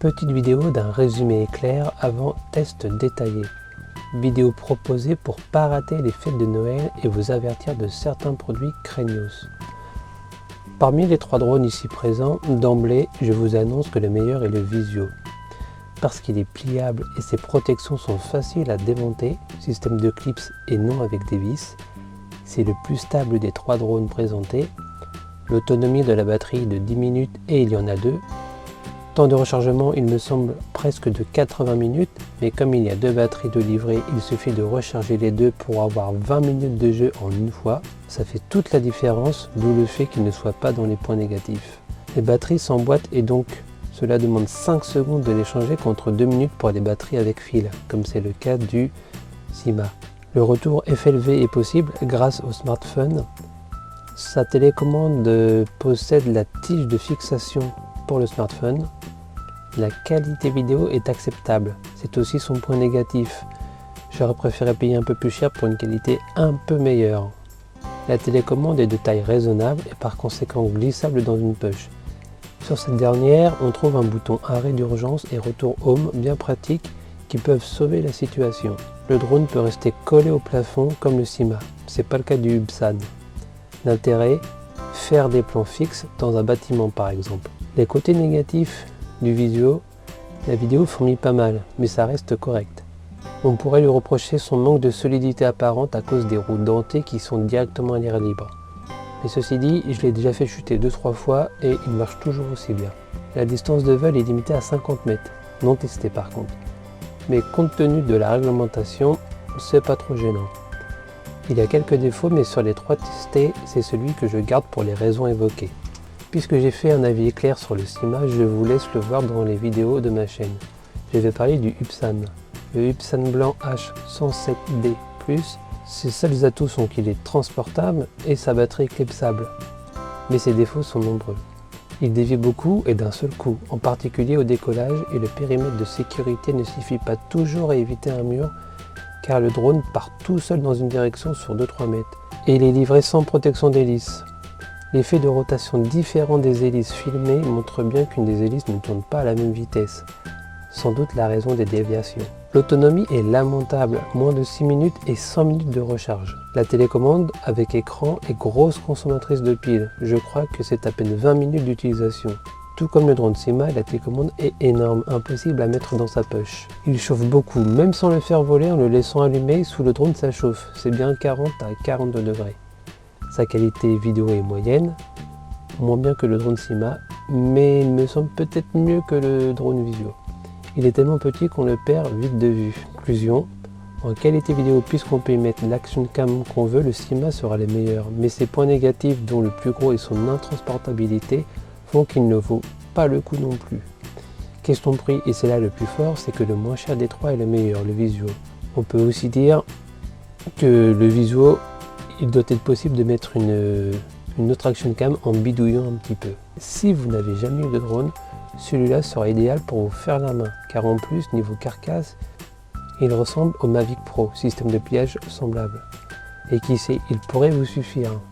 Petite vidéo d'un résumé éclair avant test détaillé. Vidéo proposée pour pas rater les fêtes de Noël et vous avertir de certains produits craignos. Parmi les 3 drones ici présents, d'emblée, je vous annonce que le meilleur est le Visio. Parce qu'il est pliable et ses protections sont faciles à démonter, système de clips et non avec des vis. C'est le plus stable des 3 drones présentés. L'autonomie de la batterie de 10 minutes et il y en a 2. Temps de rechargement, il me semble presque de 80 minutes, mais comme il y a 2 batteries de livret, il suffit de recharger les 2 pour avoir 20 minutes de jeu en une fois. Ça fait toute la différence, d'où le fait qu'il ne soit pas dans les points négatifs. Les batteries s'emboîtent et donc cela demande 5 secondes de les changer contre 2 minutes pour les batteries avec fil, comme c'est le cas du Syma. Le retour FLV est possible grâce au smartphone. Sa télécommande possède la tige de fixation pour le smartphone. La qualité vidéo est acceptable, c'est aussi son point négatif. J'aurais préféré payer un peu plus cher pour une qualité un peu meilleure. La télécommande est de taille raisonnable et par conséquent glissable dans une poche. Sur cette dernière, on trouve un bouton arrêt d'urgence et retour home bien pratiques qui peuvent sauver la situation. Le drone peut rester collé au plafond comme le Syma, c'est pas le cas du Hubsan. L'intérêt, faire des plans fixes dans un bâtiment par exemple. Les côtés négatifs du Visio, la vidéo fourmille pas mal, mais ça reste correct. On pourrait lui reprocher son manque de solidité apparente à cause des roues dentées qui sont directement à l'air libre. Mais ceci dit, je l'ai déjà fait chuter 2-3 fois et il marche toujours aussi bien. La distance de vol est limitée à 50 mètres, non testée par contre. Mais compte tenu de la réglementation, c'est pas trop gênant. Il y a quelques défauts, mais sur les 3 testés, c'est celui que je garde pour les raisons évoquées. Puisque j'ai fait un avis éclair sur le Syma, je vous laisse le voir dans les vidéos de ma chaîne. Je vais parler du Hubsan. Le Hubsan blanc H107D+, ses seuls atouts sont qu'il est transportable et sa batterie clipsable. Mais ses défauts sont nombreux. Il dévie beaucoup et d'un seul coup, en particulier au décollage, et le périmètre de sécurité ne suffit pas toujours à éviter un mur, car le drone part tout seul dans une direction sur 2-3 mètres. Et il est livré sans protection d'hélice. L'effet de rotation différent des hélices filmées montre bien qu'une des hélices ne tourne pas à la même vitesse. Sans doute la raison des déviations. L'autonomie est lamentable, moins de 6 minutes et 100 minutes de recharge. La télécommande avec écran est grosse consommatrice de piles. Je crois que c'est à peine 20 minutes d'utilisation. Tout comme le drone Syma, la télécommande est énorme, impossible à mettre dans sa poche. Il chauffe beaucoup, même sans le faire voler en le laissant allumer, sous le drone ça chauffe. C'est bien 40 à 42 degrés. Sa qualité vidéo est moyenne, moins bien que le drone Syma, mais il me semble peut-être mieux que le drone Visio. Il est tellement petit qu'on le perd vite de vue. Conclusion, en qualité vidéo, puisqu'on peut y mettre l'action cam qu'on veut, le Syma sera le meilleur. Mais ses points négatifs, dont le plus gros est son intransportabilité, font qu'il ne vaut pas le coup non plus. Question prix, et c'est là le plus fort, c'est que le moins cher des 3 est le meilleur, le Visio. On peut aussi dire que le Visio, il doit être possible de mettre une autre action cam en bidouillant un petit peu. Si vous n'avez jamais eu de drone, celui-là sera idéal pour vous faire la main, car en plus, niveau carcasse, il ressemble au Mavic Pro, système de pliage semblable. Et qui sait, il pourrait vous suffire.